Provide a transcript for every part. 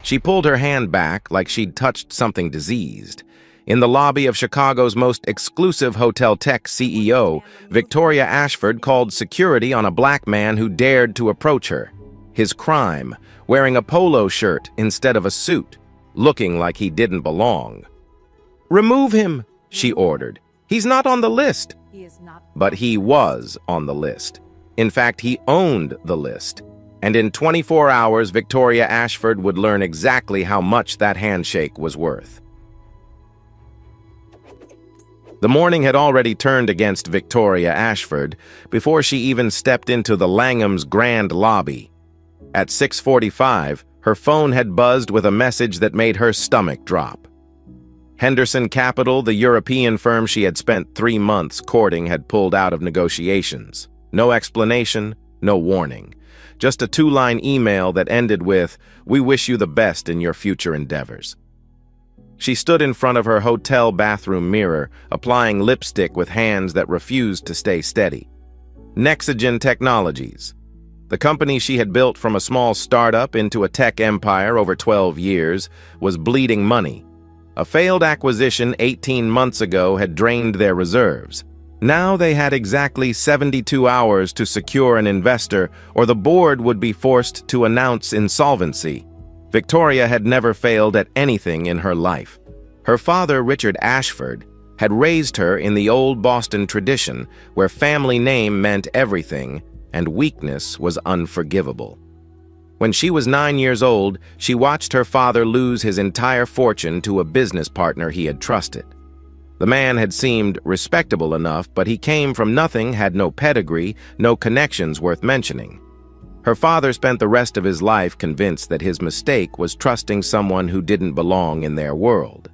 She pulled her hand back like she'd touched something diseased. In the lobby of Chicago's most exclusive hotel tech CEO, Victoria Ashford called security on a black man who dared to approach her. His crime, wearing a polo shirt instead of a suit, looking like he didn't belong. "Remove him," she ordered. "He's not on the list." But he was on the list. In fact, he owned the list. And in 24 hours, Victoria Ashford would learn exactly how much that handshake was worth. The morning had already turned against Victoria Ashford before she even stepped into the Langham's grand lobby. At 6:45, her phone had buzzed with a message that made her stomach drop. Henderson Capital, the European firm she had spent 3 months courting, had pulled out of negotiations. No explanation, no warning. Just a 2-line email that ended with, "We wish you the best in your future endeavors." She stood in front of her hotel bathroom mirror, applying lipstick with hands that refused to stay steady. Nexigen Technologies, the company she had built from a small startup into a tech empire over 12 years, was bleeding money. A failed acquisition 18 months ago had drained their reserves. Now they had exactly 72 hours to secure an investor, or the board would be forced to announce insolvency. Victoria had never failed at anything in her life. Her father, Richard Ashford, had raised her in the old Boston tradition where family name meant everything and weakness was unforgivable. When she was 9 years old, she watched her father lose his entire fortune to a business partner he had trusted. The man had seemed respectable enough, but he came from nothing, had no pedigree, no connections worth mentioning. Her father spent the rest of his life convinced that his mistake was trusting someone who didn't belong in their world.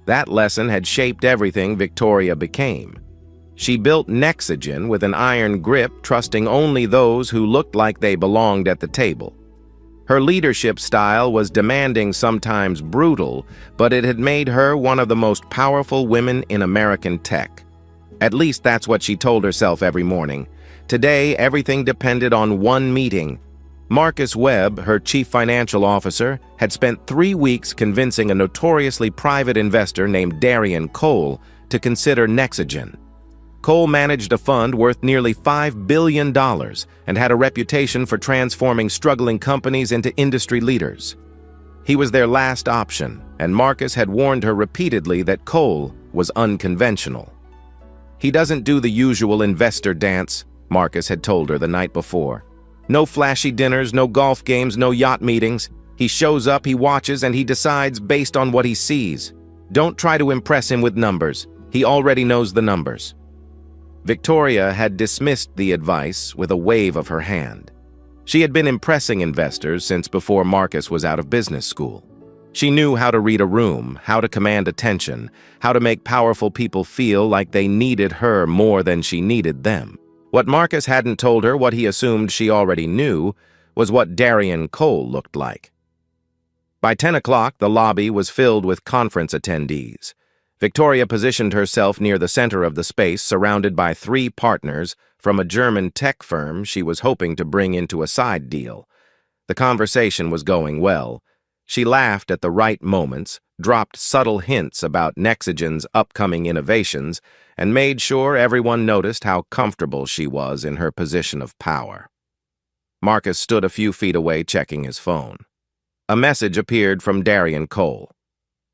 That lesson had shaped everything Victoria became. She built Nexigen with an iron grip, trusting only those who looked like they belonged at the table. Her leadership style was demanding, sometimes brutal, but it had made her one of the most powerful women in American tech. At least that's what she told herself every morning. Today, everything depended on one meeting. Marcus Webb, her chief financial officer, had spent 3 weeks convincing a notoriously private investor named Darian Cole to consider Nexigen. Cole managed a fund worth nearly $5 billion and had a reputation for transforming struggling companies into industry leaders. He was their last option, and Marcus had warned her repeatedly that Cole was unconventional. "He doesn't do the usual investor dance," Marcus had told her the night before. "No flashy dinners, no golf games, no yacht meetings. He shows up, he watches, and he decides based on what he sees. Don't try to impress him with numbers. He already knows the numbers." Victoria had dismissed the advice with a wave of her hand. She had been impressing investors since before Marcus was out of business school. She knew how to read a room, how to command attention, how to make powerful people feel like they needed her more than she needed them. What Marcus hadn't told her, what he assumed she already knew, was what Darian Cole looked like. By 10 o'clock, the lobby was filled with conference attendees. Victoria positioned herself near the center of the space, surrounded by 3 partners from a German tech firm she was hoping to bring into a side deal. The conversation was going well. She laughed at the right moments, dropped subtle hints about Nexigen's upcoming innovations, and made sure everyone noticed how comfortable she was in her position of power. Marcus stood a few feet away checking his phone. A message appeared from Darian Cole.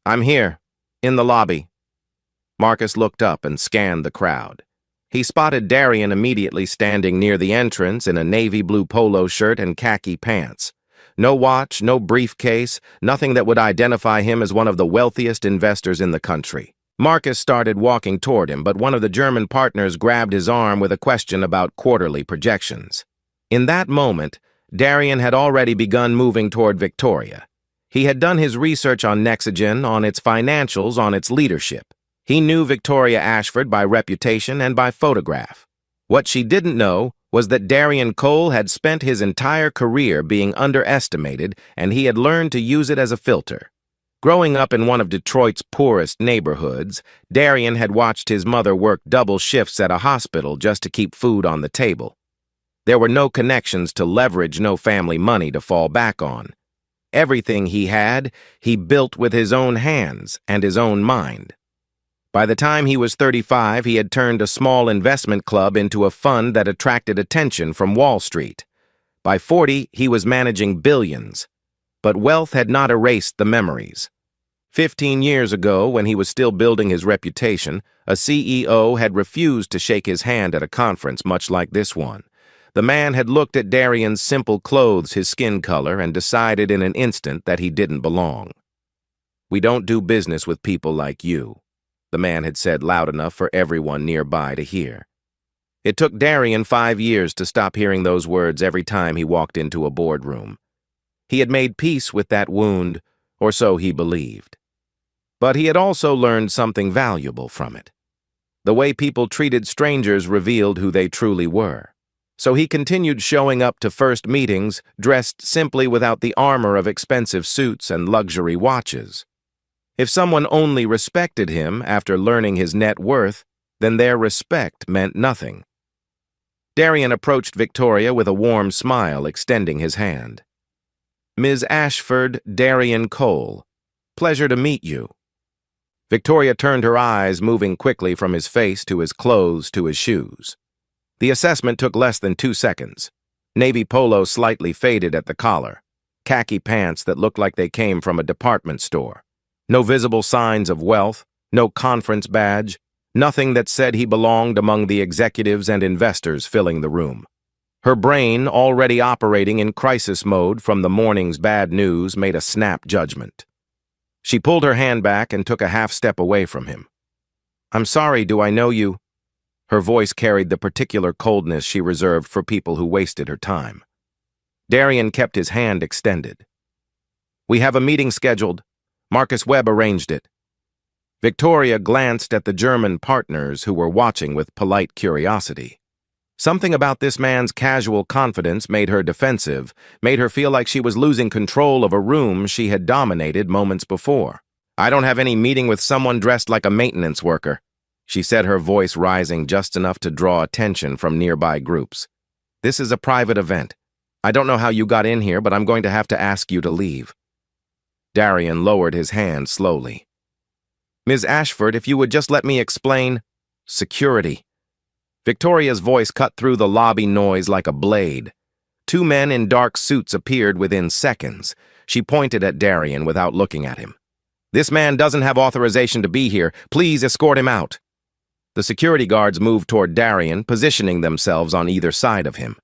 "I'm here, in the lobby." Marcus looked up and scanned the crowd. He spotted Darian immediately standing near the entrance in a navy blue polo shirt and khaki pants. No watch, no briefcase, nothing that would identify him as one of the wealthiest investors in the country. Marcus started walking toward him, but one of the German partners grabbed his arm with a question about quarterly projections. In that moment, Darian had already begun moving toward Victoria. He had done his research on Nexigen, on its financials, on its leadership. He knew Victoria Ashford by reputation and by photograph. What she didn't know was that Darian Cole had spent his entire career being underestimated, and he had learned to use it as a filter. Growing up in one of Detroit's poorest neighborhoods, Darian had watched his mother work double shifts at a hospital just to keep food on the table. There were no connections to leverage, no family money to fall back on. Everything he had, he built with his own hands and his own mind. By the time he was 35, he had turned a small investment club into a fund that attracted attention from Wall Street. By 40, he was managing billions. But wealth had not erased the memories. 15 years ago, when he was still building his reputation, a CEO had refused to shake his hand at a conference much like this one. The man had looked at Darian's simple clothes, his skin color, and decided in an instant that he didn't belong. "We don't do business with people like you," the man had said loud enough for everyone nearby to hear. It took Darian 5 years to stop hearing those words every time he walked into a boardroom. He had made peace with that wound, or so he believed. But he had also learned something valuable from it. The way people treated strangers revealed who they truly were. So he continued showing up to first meetings, dressed simply without the armor of expensive suits and luxury watches. If someone only respected him after learning his net worth, then their respect meant nothing. Darian approached Victoria with a warm smile, extending his hand. "Ms. Ashford, Darian Cole. Pleasure to meet you." Victoria turned her eyes, moving quickly from his face to his clothes to his shoes. The assessment took less than 2 seconds. Navy polo slightly faded at the collar. Khaki pants that looked like they came from a department store. No visible signs of wealth, no conference badge, nothing that said he belonged among the executives and investors filling the room. Her brain, already operating in crisis mode from the morning's bad news, made a snap judgment. She pulled her hand back and took a half step away from him. "I'm sorry, do I know you?" Her voice carried the particular coldness she reserved for people who wasted her time. Darian kept his hand extended. "We have a meeting scheduled. Marcus Webb arranged it." Victoria glanced at the German partners who were watching with polite curiosity. Something about this man's casual confidence made her defensive, made her feel like she was losing control of a room she had dominated moments before. "I don't have any meeting with someone dressed like a maintenance worker," she said, her voice rising just enough to draw attention from nearby groups. "This is a private event. I don't know how you got in here, but I'm going to have to ask you to leave." Darian lowered his hand slowly. "Ms. Ashford, if you would just let me explain—" "Security." Victoria's voice cut through the lobby noise like a blade. 2 men in dark suits appeared within seconds. She pointed at Darian without looking at him. "This man doesn't have authorization to be here. Please escort him out." The security guards moved toward Darian, positioning themselves on either side of him.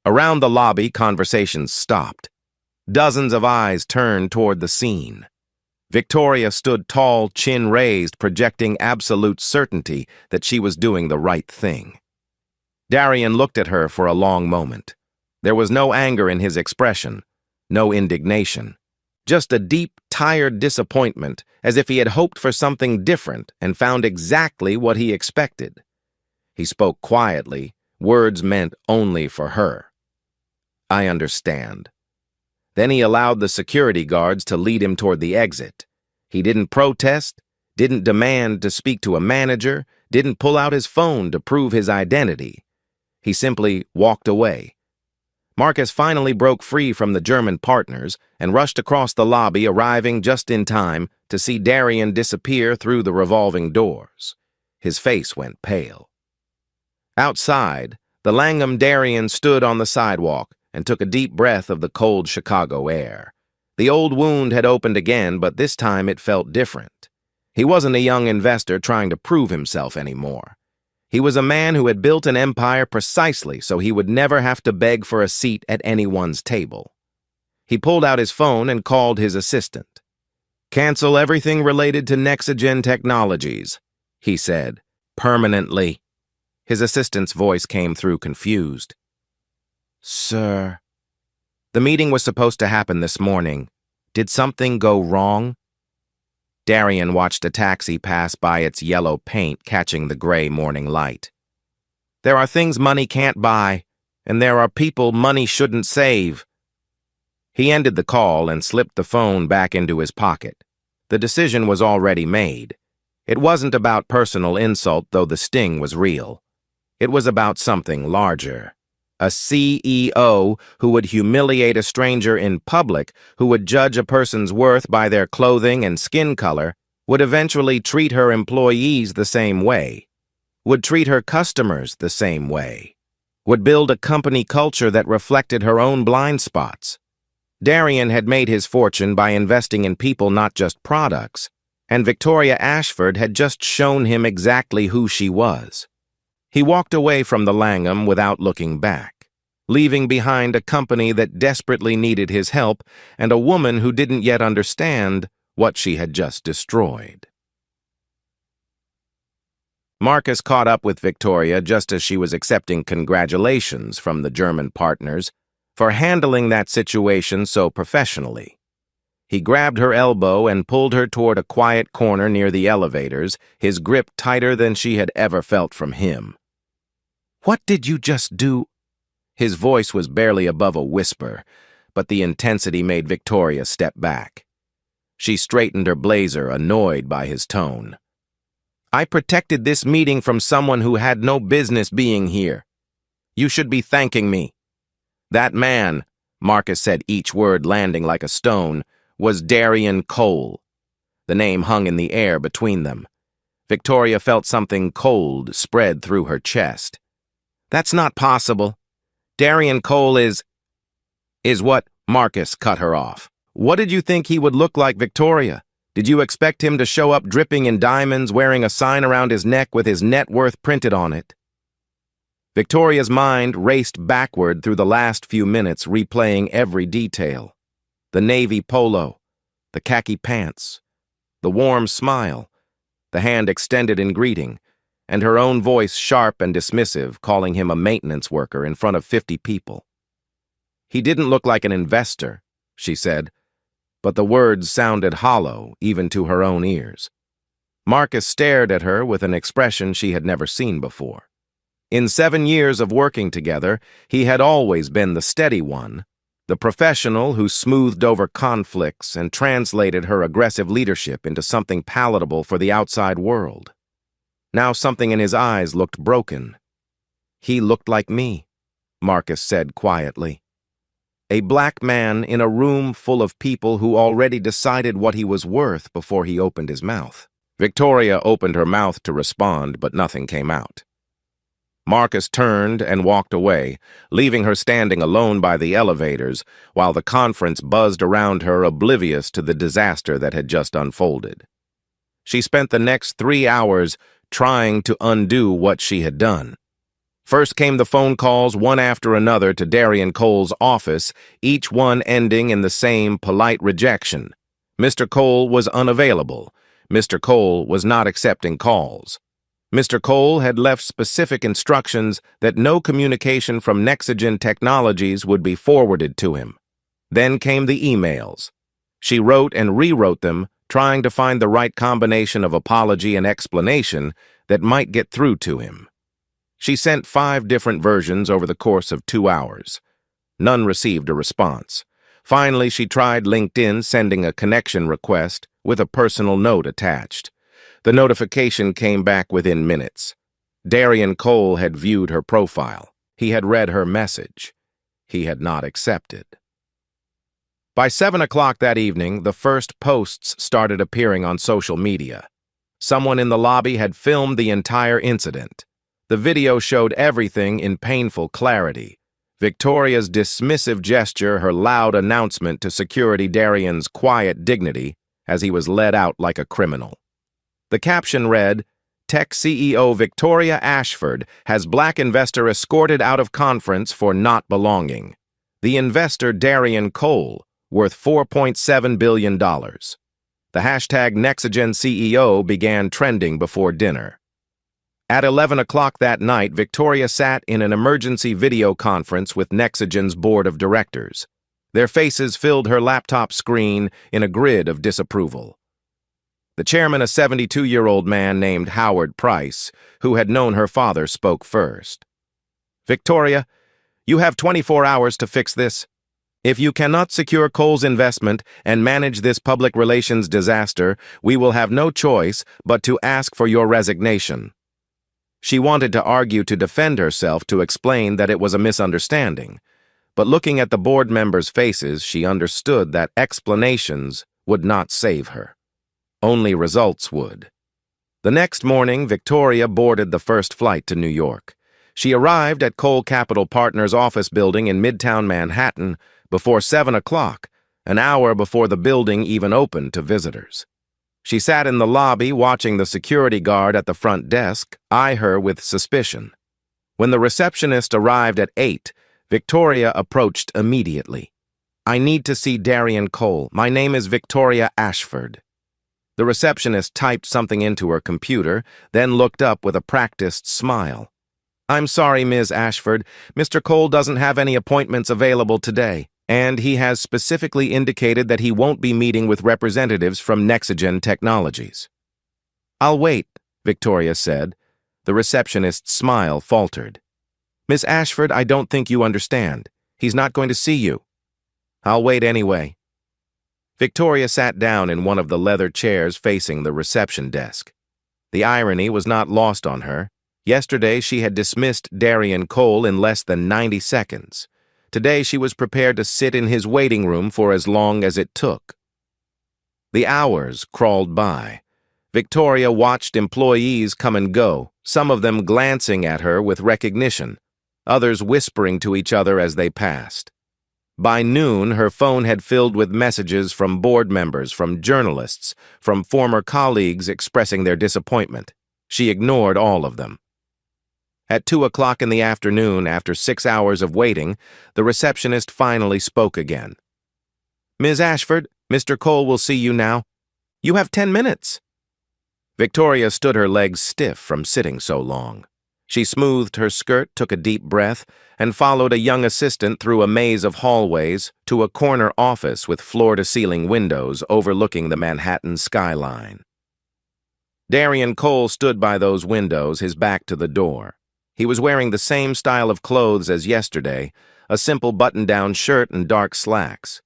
Around the lobby, conversations stopped. Dozens of eyes turned toward the scene. Victoria stood tall, chin raised, projecting absolute certainty that she was doing the right thing. Darian looked at her for a long moment. There was no anger in his expression, no indignation. Just a deep, tired disappointment, as if he had hoped for something different and found exactly what he expected. He spoke quietly, words meant only for her. "I understand." Then he allowed the security guards to lead him toward the exit. He didn't protest, didn't demand to speak to a manager, didn't pull out his phone to prove his identity. He simply walked away. Marcus finally broke free from the German partners and rushed across the lobby, arriving just in time to see Darian disappear through the revolving doors. His face went pale. Outside, the Langham Darian stood on the sidewalk and took a deep breath of the cold Chicago air. The old wound had opened again, but this time it felt different. He wasn't a young investor trying to prove himself anymore. He was a man who had built an empire precisely so he would never have to beg for a seat at anyone's table. He pulled out his phone and called his assistant. "Cancel everything related to Nexagen Technologies," he said, "permanently." His assistant's voice came through confused. "Sir." "The meeting was supposed to happen this morning. Did something go wrong?" Darian watched a taxi pass by its yellow paint catching the gray morning light. "There are things money can't buy, and there are people money shouldn't save." He ended the call and slipped the phone back into his pocket. The decision was already made. It wasn't about personal insult, though the sting was real. It was about something larger. A CEO who would humiliate a stranger in public, who would judge a person's worth by their clothing and skin color, would eventually treat her employees the same way, would treat her customers the same way, would build a company culture that reflected her own blind spots. Darian had made his fortune by investing in people, not just products, and Victoria Ashford had just shown him exactly who she was. He walked away from the Langham without looking back, leaving behind a company that desperately needed his help and a woman who didn't yet understand what she had just destroyed. Marcus caught up with Victoria just as she was accepting congratulations from the German partners for handling that situation so professionally. He grabbed her elbow and pulled her toward a quiet corner near the elevators, his grip tighter than she had ever felt from him. "What did you just do?" His voice was barely above a whisper, but the intensity made Victoria step back. She straightened her blazer, annoyed by his tone. "I protected this meeting from someone who had no business being here. You should be thanking me." That man, Marcus said, each word landing like a stone, was Darian Cole. The name hung in the air between them. Victoria felt something cold spread through her chest. "That's not possible. Darian Cole is what?" Marcus cut her off. "What did you think he would look like, Victoria? Did you expect him to show up dripping in diamonds, wearing a sign around his neck with his net worth printed on it?" Victoria's mind raced backward through the last few minutes, replaying every detail. The navy polo, the khaki pants, the warm smile, the hand extended in greeting, and her own voice sharp and dismissive, calling him a maintenance worker in front of 50 people. "He didn't look like an investor," she said, but the words sounded hollow even to her own ears. Marcus stared at her with an expression she had never seen before. In 7 years of working together, he had always been the steady one, the professional who smoothed over conflicts and translated her aggressive leadership into something palatable for the outside world. Now something in his eyes looked broken. "He looked like me," Marcus said quietly. A black man in a room full of people who already decided what he was worth before he opened his mouth. Victoria opened her mouth to respond, but nothing came out. Marcus turned and walked away, leaving her standing alone by the elevators while the conference buzzed around her, oblivious to the disaster that had just unfolded. She spent the next 3 hours trying to undo what she had done. First came the phone calls, one after another, to Darian Cole's office, each one ending in the same polite rejection. Mr. Cole was unavailable. Mr. Cole was not accepting calls. Mr. Cole had left specific instructions that no communication from Nexigen Technologies would be forwarded to him. Then came the emails. She wrote and rewrote them, trying to find the right combination of apology and explanation that might get through to him. She sent 5 different versions over the course of 2 hours. None received a response. Finally, she tried LinkedIn, sending a connection request with a personal note attached. The notification came back within minutes. Darian Cole had viewed her profile. He had read her message. He had not accepted. By 7 o'clock that evening, the first posts started appearing on social media. Someone in the lobby had filmed the entire incident. The video showed everything in painful clarity. Victoria's dismissive gesture, her loud announcement to security, Darian's quiet dignity as he was led out like a criminal. The caption read, "Tech CEO Victoria Ashford has black investor escorted out of conference for not belonging. The investor Darian Cole, worth $4.7 billion. The hashtag Nexigen CEO began trending before dinner. At 11 o'clock that night, Victoria sat in an emergency video conference with Nexigen's board of directors. Their faces filled her laptop screen in a grid of disapproval. The chairman, a 72-year-old man named Howard Price, who had known her father, spoke first. "Victoria, you have 24 hours to fix this. If you cannot secure Cole's investment and manage this public relations disaster, we will have no choice but to ask for your resignation." She wanted to argue to defend herself, to explain that it was a misunderstanding. But looking at the board members' faces, she understood that explanations would not save her. Only results would. The next morning, Victoria boarded the first flight to New York. She arrived at Cole Capital Partners' office building in Midtown Manhattan before 7 o'clock, an hour before the building even opened to visitors. She sat in the lobby watching the security guard at the front desk eye her with suspicion. When the receptionist arrived at 8, Victoria approached immediately. "I need to see Darian Cole. My name is Victoria Ashford." The receptionist typed something into her computer, then looked up with a practiced smile. "I'm sorry, Ms. Ashford. Mr. Cole doesn't have any appointments available today, and he has specifically indicated that he won't be meeting with representatives from Nexigen Technologies." "I'll wait," Victoria said. The receptionist's smile faltered. "Miss Ashford, I don't think you understand. He's not going to see you." "I'll wait anyway." Victoria sat down in one of the leather chairs facing the reception desk. The irony was not lost on her. Yesterday, she had dismissed Darian Cole in less than 90 seconds. Today, she was prepared to sit in his waiting room for as long as it took. The hours crawled by. Victoria watched employees come and go, some of them glancing at her with recognition, others whispering to each other as they passed. By noon, her phone had filled with messages from board members, from journalists, from former colleagues expressing their disappointment. She ignored all of them. At 2 o'clock in the afternoon, after 6 hours of waiting, the receptionist finally spoke again. "Ms. Ashford, Mr. Cole will see you now. You have 10 minutes." Victoria stood her legs stiff from sitting so long. She smoothed her skirt, took a deep breath, and followed a young assistant through a maze of hallways to a corner office with floor-to-ceiling windows overlooking the Manhattan skyline. Darian Cole stood by those windows, his back to the door. He was wearing the same style of clothes as yesterday, a simple button-down shirt and dark slacks.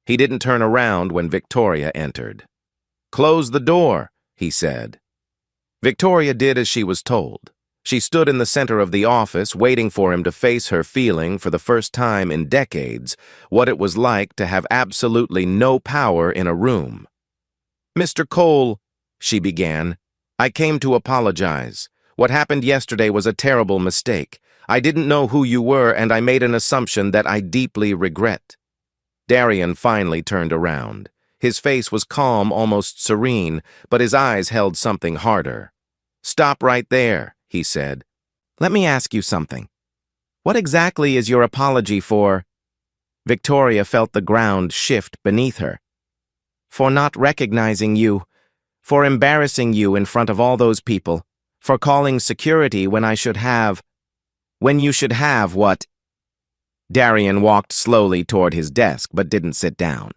He didn't turn around when Victoria entered. "Close the door," he said. Victoria did as she was told. She stood in the center of the office, waiting for him to face her, feeling, for the first time in decades, what it was like to have absolutely no power in a room. "Mr. Cole," she began, "I came to apologize. What happened yesterday was a terrible mistake. I didn't know who you were, and I made an assumption that I deeply regret." Darian finally turned around. His face was calm, almost serene, but his eyes held something harder. "Stop right there," he said. "Let me ask you something. What exactly is your apology for?" Victoria felt the ground shift beneath her. "For not recognizing you, for embarrassing you in front of all those people, for calling security when I should have... When you should have what?" Darian walked slowly toward his desk but didn't sit down.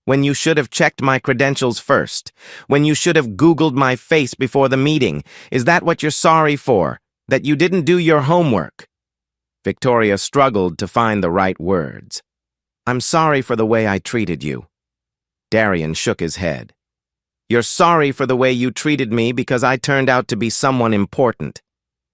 "When you should have checked my credentials first. When you should have Googled my face before the meeting. Is that what you're sorry for? That you didn't do your homework?" Victoria struggled to find the right words. "I'm sorry for the way I treated you." Darian shook his head. "You're sorry for the way you treated me because I turned out to be someone important.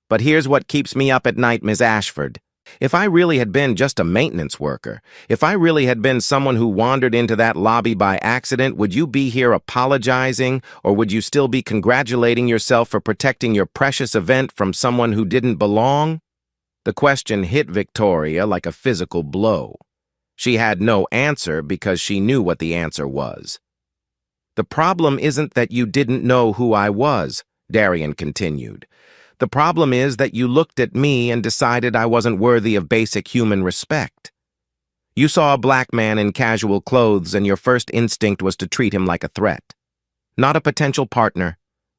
But here's what keeps me up at night, Ms. Ashford. If I really had been just a maintenance worker, if I really had been someone who wandered into that lobby by accident, would you be here apologizing, or would you still be congratulating yourself for protecting your precious event from someone who didn't belong?" The question hit Victoria like a physical blow. She had no answer because she knew what the answer was. "The problem isn't that you didn't know who I was," Darian continued. "The problem is that you looked at me and decided I wasn't worthy of basic human respect. You saw a black man in casual clothes and your first instinct was to treat him like a threat. Not a potential partner,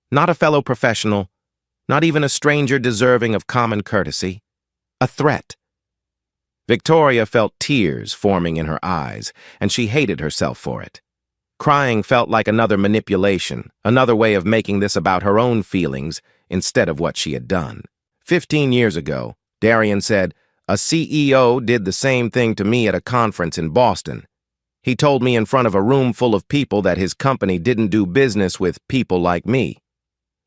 not a fellow professional, not even a stranger deserving of common courtesy. A threat." Victoria felt tears forming in her eyes, and she hated herself for it. Crying felt like another manipulation, another way of making this about her own feelings instead of what she had done. 15 years ago, Darian said, "A CEO did the same thing to me at a conference in Boston. He told me in front of a room full of people that his company didn't do business with people like me.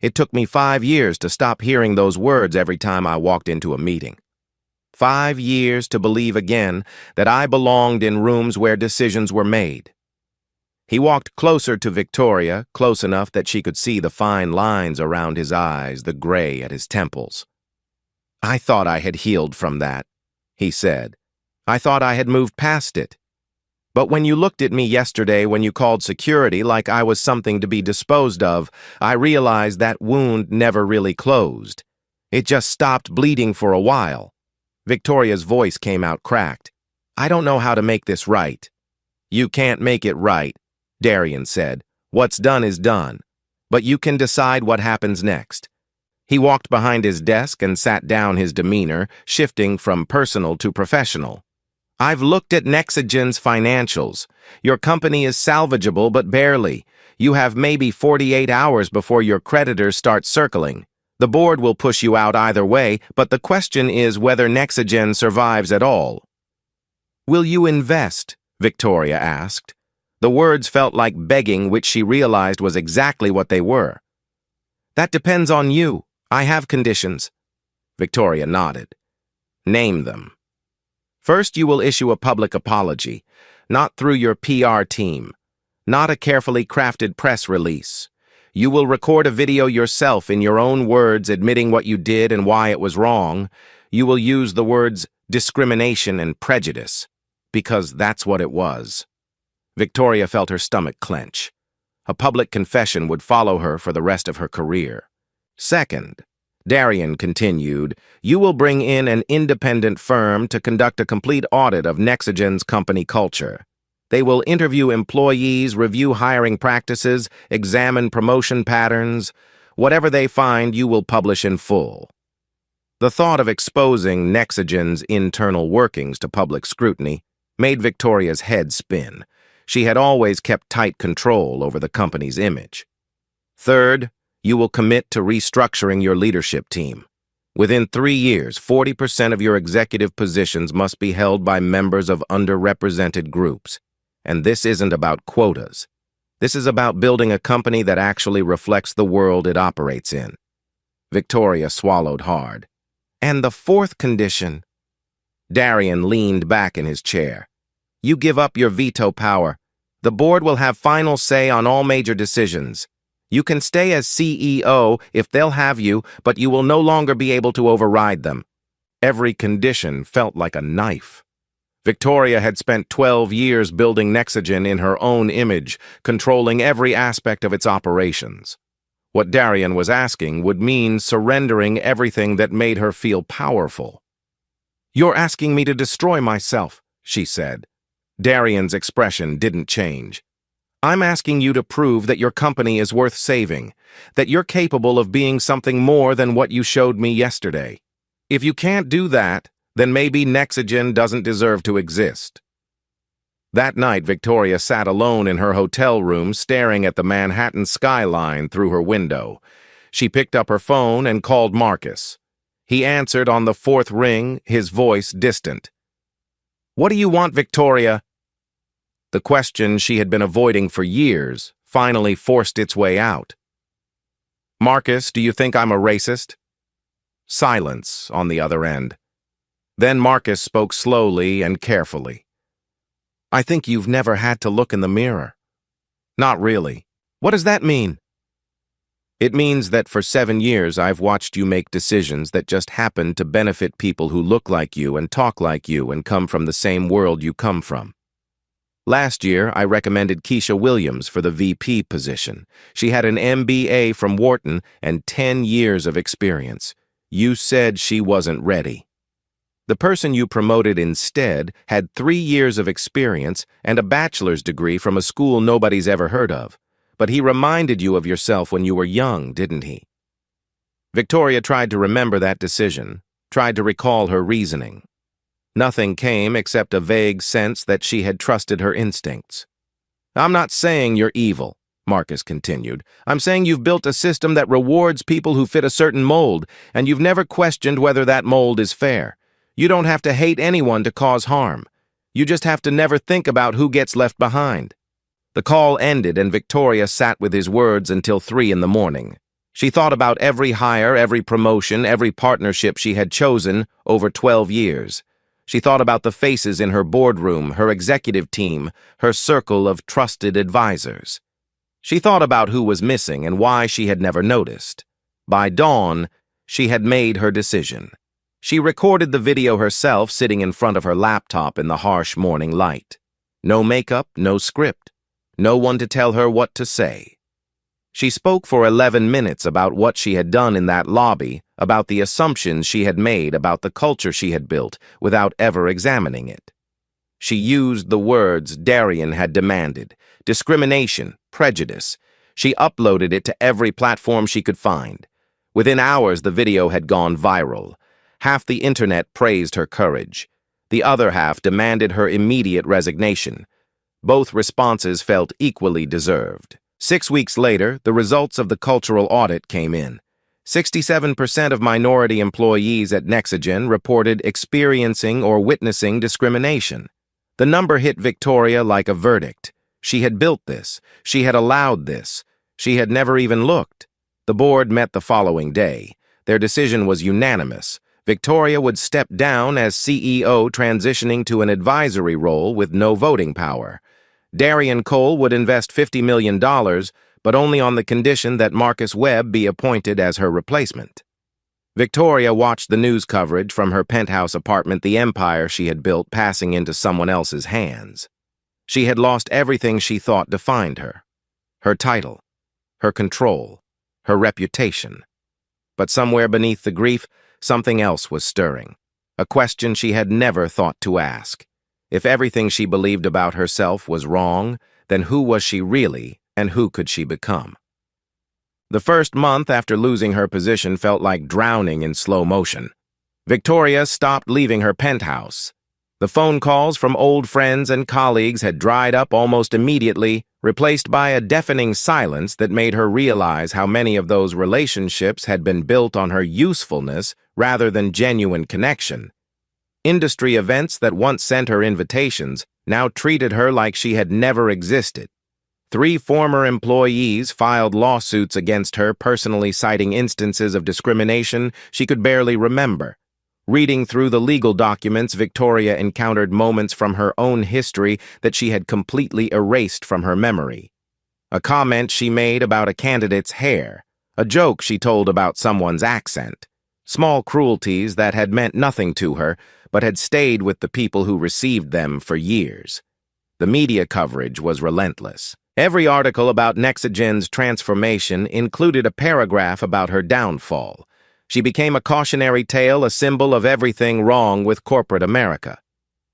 It took me 5 years to stop hearing those words every time I walked into a meeting. 5 years to believe again that I belonged in rooms where decisions were made. He walked closer to Victoria, close enough that she could see the fine lines around his eyes, the gray at his temples. "I thought I had healed from that," he said. "I thought I had moved past it. But when you looked at me yesterday when you called security like I was something to be disposed of, I realized that wound never really closed. It just stopped bleeding for a while." Victoria's voice came out cracked. "I don't know how to make this right." "You can't make it right," Darian said. "What's done is done. But you can decide what happens next." He walked behind his desk and sat down, his demeanor shifting from personal to professional. "I've looked at Nexagen's financials. Your company is salvageable, but barely. You have maybe 48 hours before your creditors start circling. The board will push you out either way, but the question is whether Nexagen survives at all." "Will you invest?" Victoria asked. The words felt like begging, which she realized was exactly what they were. "That depends on you. I have conditions." Victoria nodded. "Name them." "First, you will issue a public apology, not through your PR team, not a carefully crafted press release. You will record a video yourself in your own words admitting what you did and why it was wrong. You will use the words discrimination and prejudice, because that's what it was." Victoria felt her stomach clench. A public confession would follow her for the rest of her career. "Second," Darian continued, "you will bring in an independent firm to conduct a complete audit of Nexagen's company culture. They will interview employees, review hiring practices, examine promotion patterns. Whatever they find, you will publish in full." The thought of exposing Nexagen's internal workings to public scrutiny made Victoria's head spin. She had always kept tight control over the company's image. "Third, you will commit to restructuring your leadership team. Within 3 years, 40% of your executive positions must be held by members of underrepresented groups. And this isn't about quotas. This is about building a company that actually reflects the world it operates in." Victoria swallowed hard. "And the fourth condition?" Darian leaned back in his chair. "You give up your veto power. The board will have final say on all major decisions. You can stay as CEO if they'll have you, but you will no longer be able to override them." Every condition felt like a knife. Victoria had spent 12 years building Nexagen in her own image, controlling every aspect of its operations. What Darian was asking would mean surrendering everything that made her feel powerful. "You're asking me to destroy myself," she said. Darian's expression didn't change. "I'm asking you to prove that your company is worth saving, that you're capable of being something more than what you showed me yesterday. If you can't do that, then maybe Nexagen doesn't deserve to exist." That night, Victoria sat alone in her hotel room, staring at the Manhattan skyline through her window. She picked up her phone and called Marcus. He answered on the 4th ring, his voice distant. "What do you want, Victoria?" The question she had been avoiding for years finally forced its way out. "Marcus, do you think I'm a racist?" Silence on the other end. Then Marcus spoke slowly and carefully. "I think you've never had to look in the mirror." "Not really." "What does that mean?" "It means that for 7 years I've watched you make decisions that just happen to benefit people who look like you and talk like you and come from the same world you come from. Last year, I recommended Keisha Williams for the VP position. She had an MBA from Wharton and 10 years of experience. You said she wasn't ready. The person you promoted instead had 3 years of experience and a bachelor's degree from a school nobody's ever heard of. But he reminded you of yourself when you were young, didn't he?" Victoria tried to remember that decision, tried to recall her reasoning. Nothing came except a vague sense that she had trusted her instincts. "I'm not saying you're evil," Marcus continued. "I'm saying you've built a system that rewards people who fit a certain mold, and you've never questioned whether that mold is fair. You don't have to hate anyone to cause harm. You just have to never think about who gets left behind." The call ended, and Victoria sat with his words until 3 in the morning. She thought about every hire, every promotion, every partnership she had chosen over 12 years. She thought about the faces in her boardroom, her executive team, her circle of trusted advisors. She thought about who was missing and why she had never noticed. By dawn, she had made her decision. She recorded the video herself sitting in front of her laptop in the harsh morning light. No makeup, no script. No one to tell her what to say. She spoke for 11 minutes about what she had done in that lobby, about the assumptions she had made about the culture she had built, without ever examining it. She used the words Darian had demanded: discrimination, prejudice. She uploaded it to every platform she could find. Within hours, the video had gone viral. Half the internet praised her courage. The other half demanded her immediate resignation. Both responses felt equally deserved. 6 weeks later, the results of the cultural audit came in. 67% of minority employees at Nexigen reported experiencing or witnessing discrimination. The number hit Victoria like a verdict. She had built this. She had allowed this. She had never even looked. The board met the following day. Their decision was unanimous. Victoria would step down as CEO, transitioning to an advisory role with no voting power. Darian Cole would invest $50 million, but only on the condition that Marcus Webb be appointed as her replacement. Victoria watched the news coverage from her penthouse apartment, the empire she had built passing into someone else's hands. She had lost everything she thought defined her. Her title, her control, her reputation. But somewhere beneath the grief, something else was stirring. A question she had never thought to ask. If everything she believed about herself was wrong, then who was she really, and who could she become? The first month after losing her position felt like drowning in slow motion. Victoria stopped leaving her penthouse. The phone calls from old friends and colleagues had dried up almost immediately, replaced by a deafening silence that made her realize how many of those relationships had been built on her usefulness rather than genuine connection. Industry events that once sent her invitations now treated her like she had never existed. 3 former employees filed lawsuits against her, personally citing instances of discrimination she could barely remember. Reading through the legal documents, Victoria encountered moments from her own history that she had completely erased from her memory. A comment she made about a candidate's hair, a joke she told about someone's accent, small cruelties that had meant nothing to her, but had stayed with the people who received them for years. The media coverage was relentless. Every article about Nexigen's transformation included a paragraph about her downfall. She became a cautionary tale, a symbol of everything wrong with corporate America.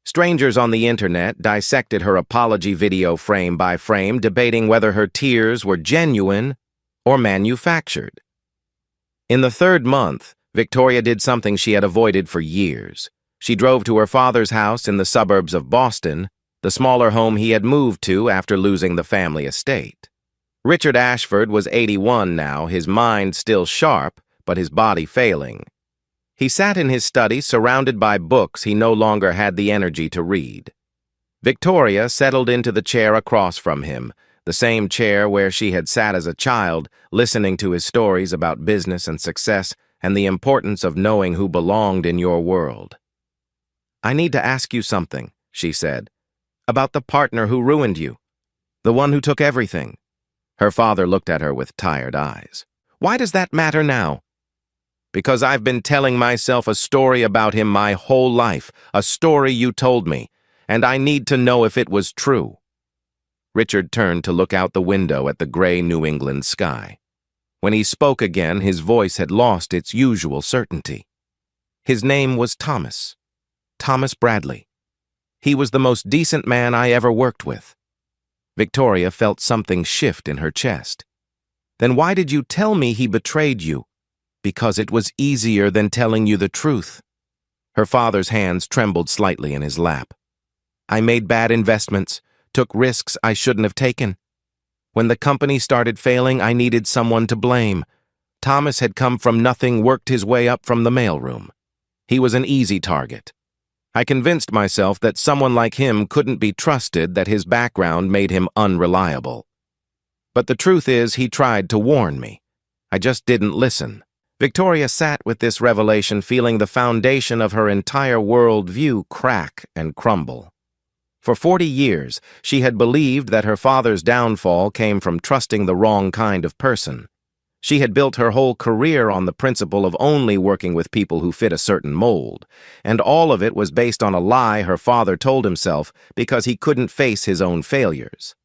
Strangers on the internet dissected her apology video frame by frame, debating whether her tears were genuine or manufactured. In the 3rd month, Victoria did something she had avoided for years. She drove to her father's house in the suburbs of Boston, the smaller home he had moved to after losing the family estate. Richard Ashford was 81 now, his mind still sharp, but his body failing. He sat in his study, surrounded by books he no longer had the energy to read. Victoria settled into the chair across from him, the same chair where she had sat as a child, listening to his stories about business and success and the importance of knowing who belonged in your world. "I need to ask you something," she said, "about the partner who ruined you, the one who took everything." Her father looked at her with tired eyes. "Why does that matter now?" "Because I've been telling myself a story about him my whole life, a story you told me, and I need to know if it was true." Richard turned to look out the window at the gray New England sky. When he spoke again, his voice had lost its usual certainty. His name was Thomas. Thomas Bradley. He was the most decent man I ever worked with. Victoria felt something shift in her chest. "Then why did you tell me he betrayed you?" "Because it was easier than telling you the truth." Her father's hands trembled slightly in his lap. "I made bad investments, took risks I shouldn't have taken. When the company started failing, I needed someone to blame. Thomas had come from nothing, worked his way up from the mailroom. He was an easy target. I convinced myself that someone like him couldn't be trusted, that his background made him unreliable. But the truth is, he tried to warn me. I just didn't listen. Victoria sat with this revelation, feeling the foundation of her entire worldview crack and crumble. For 40 years, she had believed that her father's downfall came from trusting the wrong kind of person. She had built her whole career on the principle of only working with people who fit a certain mold, and all of it was based on a lie her father told himself because he couldn't face his own failures.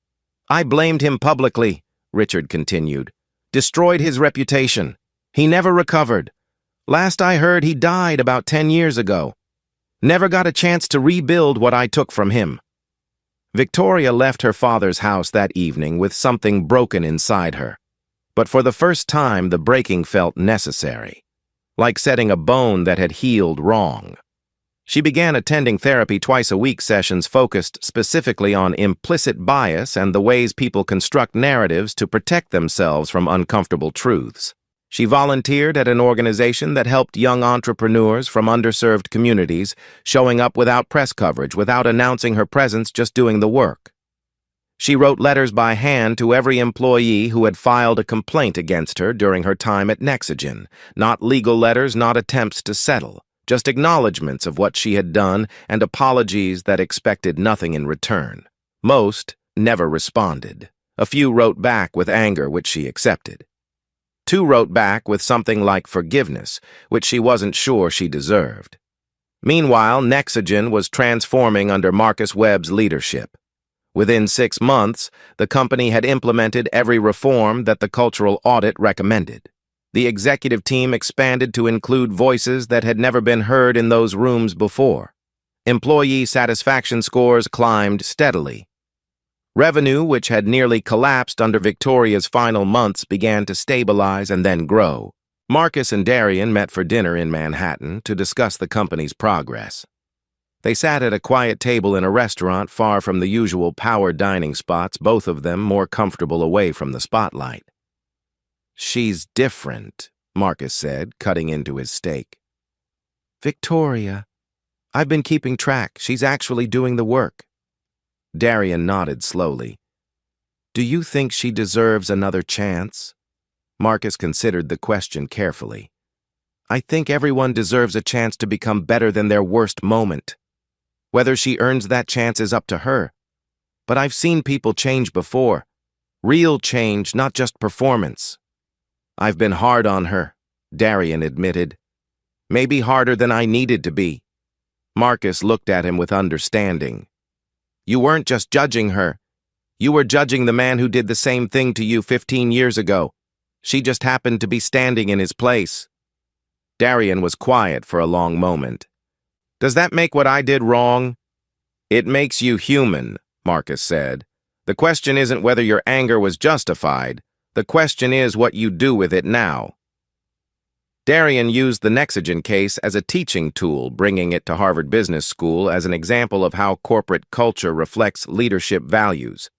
I blamed him publicly, Richard continued. Destroyed his reputation. He never recovered. Last I heard, he died about 10 years ago. Never got a chance to rebuild what I took from him. Victoria left her father's house that evening with something broken inside her. But for the first time, the breaking felt necessary, like setting a bone that had healed wrong. She began attending therapy twice-a-week sessions focused specifically on implicit bias and the ways people construct narratives to protect themselves from uncomfortable truths. She volunteered at an organization that helped young entrepreneurs from underserved communities, showing up without press coverage, without announcing her presence, just doing the work. She wrote letters by hand to every employee who had filed a complaint against her during her time at Nexogen. Not legal letters, not attempts to settle, just acknowledgments of what she had done and apologies that expected nothing in return. Most never responded. A few wrote back with anger, which she accepted. 2 wrote back with something like forgiveness, which she wasn't sure she deserved. Meanwhile, Nexogen was transforming under Marcus Webb's leadership. Within 6 months, the company had implemented every reform that the cultural audit recommended. The executive team expanded to include voices that had never been heard in those rooms before. Employee satisfaction scores climbed steadily. Revenue, which had nearly collapsed under Victoria's final months, began to stabilize and then grow. Marcus and Darian met for dinner in Manhattan to discuss the company's progress. They sat at a quiet table in a restaurant far from the usual power dining spots, both of them more comfortable away from the spotlight. "She's different," Marcus said, cutting into his steak. "Victoria, I've been keeping track. She's actually doing the work." Darian nodded slowly. "Do you think she deserves another chance?" Marcus considered the question carefully. "I think everyone deserves a chance to become better than their worst moment. Whether she earns that chance is up to her. But I've seen people change before. Real change, not just performance." "I've been hard on her," Darian admitted. "Maybe harder than I needed to be." Marcus looked at him with understanding. "You weren't just judging her. You were judging the man who did the same thing to you 15 years ago. She just happened to be standing in his place." Darian was quiet for a long moment. "Does that make what I did wrong?" "It makes you human," Marcus said. "The question isn't whether your anger was justified. The question is what you do with it now." Darian used the Nexogen case as a teaching tool, bringing it to Harvard Business School as an example of how corporate culture reflects leadership values.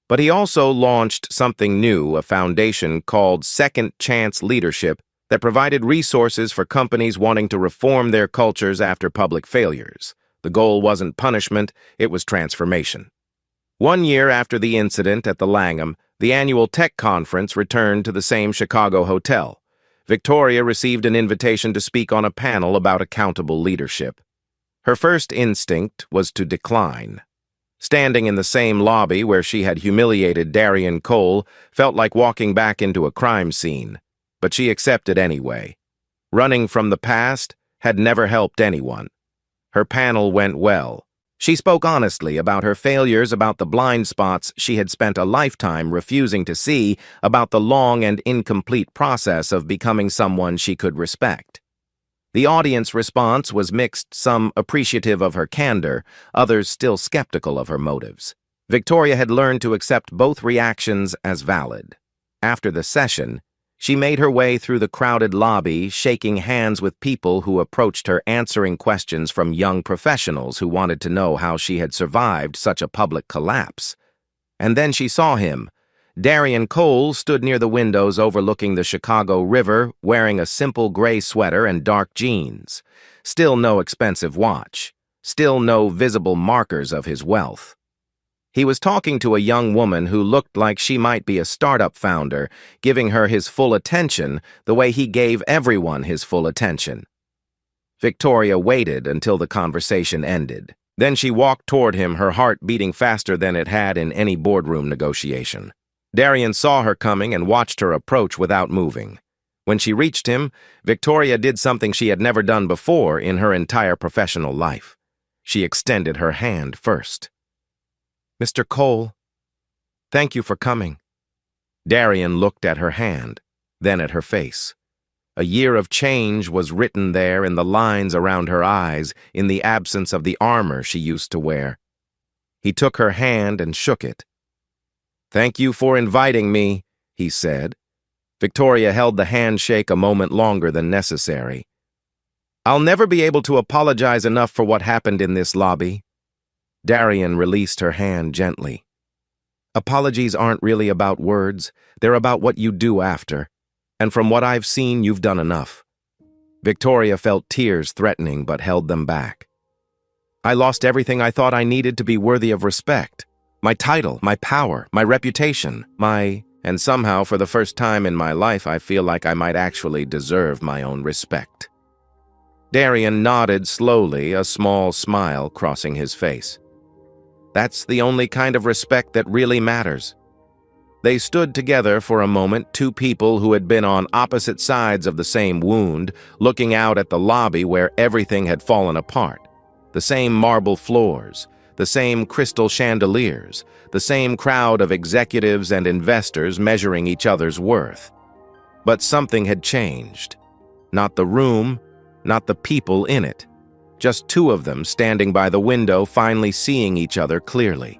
But he also launched something new, a foundation called Second Chance Leadership, that provided resources for companies wanting to reform their cultures after public failures. The goal wasn't punishment, it was transformation. 1 year after the incident at the Langham, the annual tech conference returned to the same Chicago hotel. Victoria received an invitation to speak on a panel about accountable leadership. Her first instinct was to decline. Standing in the same lobby where she had humiliated Darian Cole felt like walking back into a crime scene. But she accepted anyway. Running from the past had never helped anyone. Her panel went well. She spoke honestly about her failures, about the blind spots she had spent a lifetime refusing to see, about the long and incomplete process of becoming someone she could respect. The audience response was mixed, some appreciative of her candor, others still skeptical of her motives. Victoria had learned to accept both reactions as valid. After the session, she made her way through the crowded lobby, shaking hands with people who approached her, answering questions from young professionals who wanted to know how she had survived such a public collapse. And then she saw him. Darian Cole stood near the windows overlooking the Chicago River, wearing a simple gray sweater and dark jeans. Still no expensive watch. Still no visible markers of his wealth. He was talking to a young woman who looked like she might be a startup founder, giving her his full attention the way he gave everyone his full attention. Victoria waited until the conversation ended. Then she walked toward him, her heart beating faster than it had in any boardroom negotiation. Darian saw her coming and watched her approach without moving. When she reached him, Victoria did something she had never done before in her entire professional life. She extended her hand first. "Mr. Cole, thank you for coming." Darian looked at her hand, then at her face. A year of change was written there in the lines around her eyes, in the absence of the armor she used to wear. He took her hand and shook it. "Thank you for inviting me," he said. Victoria held the handshake a moment longer than necessary. "I'll never be able to apologize enough for what happened in this lobby." Darian released her hand gently. "Apologies aren't really about words, they're about what you do after. And from what I've seen, you've done enough." Victoria felt tears threatening but held them back. "I lost everything I thought I needed to be worthy of respect. My title, my power, my reputation, and somehow, for the first time in my life, I feel like I might actually deserve my own respect." Darian nodded slowly, a small smile crossing his face. "That's the only kind of respect that really matters." They stood together for a moment, two people who had been on opposite sides of the same wound, looking out at the lobby where everything had fallen apart. The same marble floors, the same crystal chandeliers, the same crowd of executives and investors measuring each other's worth. But something had changed. Not the room, not the people in it. Just two of them standing by the window, finally seeing each other clearly.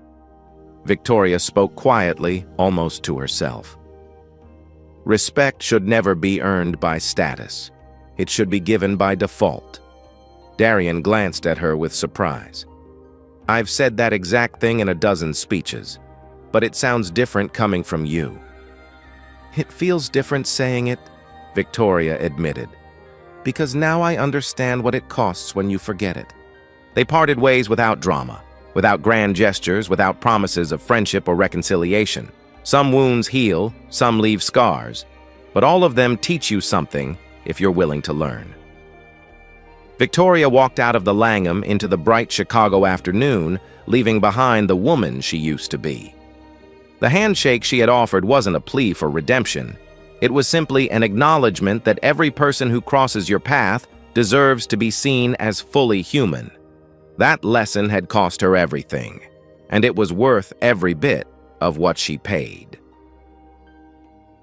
Victoria spoke quietly, almost to herself. "Respect should never be earned by status. It should be given by default." Darian glanced at her with surprise. "I've said that exact thing in a dozen speeches, but it sounds different coming from you." "It feels different saying it," Victoria admitted, "because now I understand what it costs when you forget it." They parted ways without drama, without grand gestures, without promises of friendship or reconciliation. Some wounds heal, some leave scars, but all of them teach you something if you're willing to learn. Victoria walked out of the Langham into the bright Chicago afternoon, leaving behind the woman she used to be. The handshake she had offered wasn't a plea for redemption. It was simply an acknowledgement that every person who crosses your path deserves to be seen as fully human. That lesson had cost her everything, and it was worth every bit of what she paid.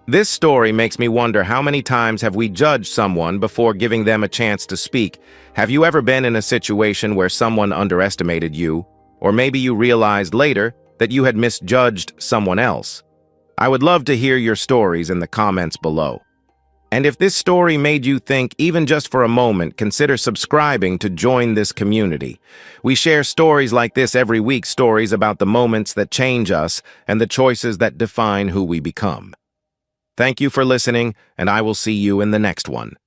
This story makes me wonder, how many times have we judged someone before giving them a chance to speak? Have you ever been in a situation where someone underestimated you, or maybe you realized later that you had misjudged someone else? I would love to hear your stories in the comments below. And if this story made you think even just for a moment, consider subscribing to join this community. We share stories like this every week, stories about the moments that change us and the choices that define who we become. Thank you for listening, and I will see you in the next one.